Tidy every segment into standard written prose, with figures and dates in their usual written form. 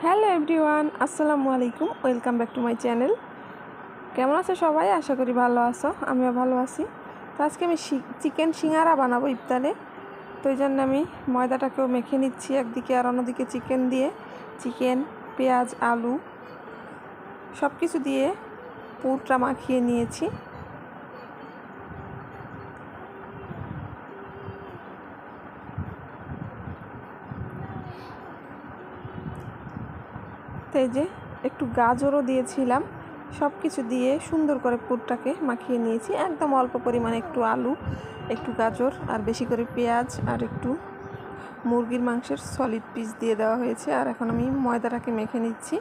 Hello everyone, আসসালামু আলাইকুম। Welcome back to my channel. কেমন আছো সবাই? আশা করি ভালো আছো, আমিও ভালো আছি। তো আজকে আমি চিকেন সিঙ্গারা বানাবো ইফতারে। তো এই জন্য আমি ময়দাটাকেও মেখে নিচ্ছি একদিকে, আর অন্যদিকে চিকেন দিয়ে, চিকেন, পেঁয়াজ, আলু সব কিছু দিয়ে পুরটা মাখিয়ে নিয়েছি। তো এই যে একটু গাজরও দিয়েছিলাম। সব কিছু দিয়ে সুন্দর করে পুরটাকে মাখিয়ে নিয়েছি। একদম অল্প পরিমাণে একটু আলু, একটু গাজর, আর বেশি করে পেঁয়াজ, আর একটু মুরগির মাংসের সলিড পিস দিয়ে দেওয়া হয়েছে। আর এখন আমি ময়দাটাকে মেখে নিচ্ছি।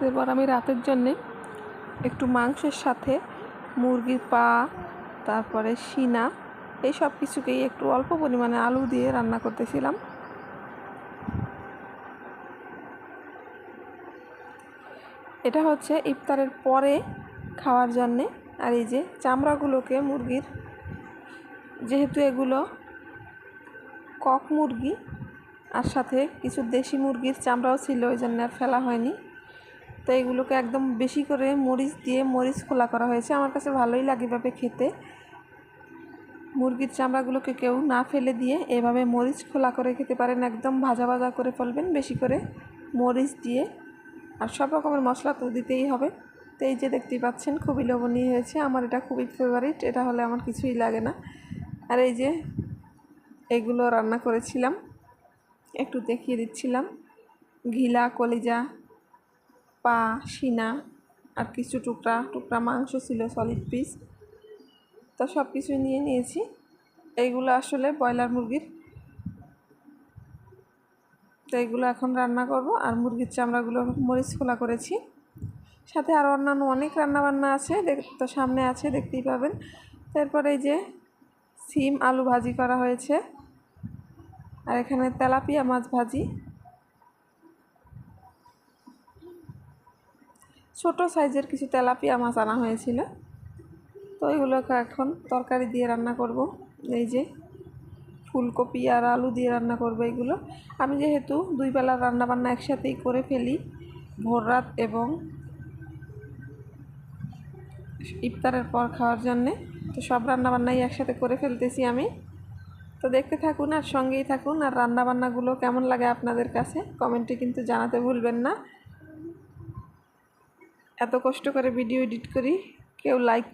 এরপর আমি রাতের জন্যে একটু মাংসের সাথে মুরগির পা, তারপরে সিনা, এই সব কিছুকেই একটু অল্প পরিমাণে আলু দিয়ে রান্না করতেছিলাম। এটা হচ্ছে ইফতারের পরে খাওয়ার জন্যে। আর এই যে চামড়াগুলোকে মুরগির, যেহেতু এগুলো কক মুরগি আর সাথে কিছু দেশি মুরগির চামড়াও ছিল, ওই জন্য আর ফেলা হয়নি। তো এগুলোকে একদম বেশি করে মরিচ দিয়ে মরিচ খোলা করা হয়েছে। আমার কাছে ভালোই লাগে এভাবে খেতে। মুরগির চামড়াগুলোকে কেউ না ফেলে দিয়ে এভাবে মরিচ খোলা করে খেতে পারেন। একদম ভাজা ভাজা করে ফেলবেন বেশি করে মরিচ দিয়ে। আর সব রকমের মশলা তো দিতেই হবে। তো এই যে দেখতেই পাচ্ছেন, খুবই লোভনীয় হয়েছে। আমার এটা খুবই ফেভারিট, এটা হলে আমার কিছুই লাগে না। আর এই যে এগুলো রান্না করেছিলাম, একটু দেখিয়ে দিচ্ছিলাম। ঘিলা, কলিজা, পা, সিনা, আর কিছু টুকরা টুকরা মাংস ছিল, সলিড পিস। তো সব কিছুই নিয়ে নিয়েছি। এইগুলো আসলে ব্রয়লার মুরগির। তো এইগুলো এখন রান্না করব। আর মুরগির চামড়াগুলো মরিচ খোলা করেছি। সাথে আরও অন্যান্য অনেক রান্নাবান্না আছে, তো সামনে আছে, দেখতেই পাবেন। তারপরে এই যে সিম আলু ভাজি করা হয়েছে। আর এখানে তেলাপিয়া মাছ ভাজি, ছোট সাইজের কিছু তেলাপিয়া মাছ আনা হয়েছিল। তো এগুলোকে এখন তরকারি দিয়ে রান্না করব। এই যে ফুলকপি আর আলু দিয়ে রান্না করব এগুলো। আমি যেহেতু দুই বেলার রান্নাবান্না একসাথেই করে ফেলি, ভোর রাত এবং ইফতারের পর খাওয়ার জন্যে, তো সব রান্নাবান্নাই একসাথে করে ফেলতেছি আমি। তো দেখতে থাকুন আর সঙ্গেই থাকুন। আর রান্নাবান্নাগুলো কেমন লাগে আপনাদের কাছে কমেন্টে কিন্তু জানাতে ভুলবেন না। এত কষ্ট করে ভিডিও এডিট করি, কেউ লাইক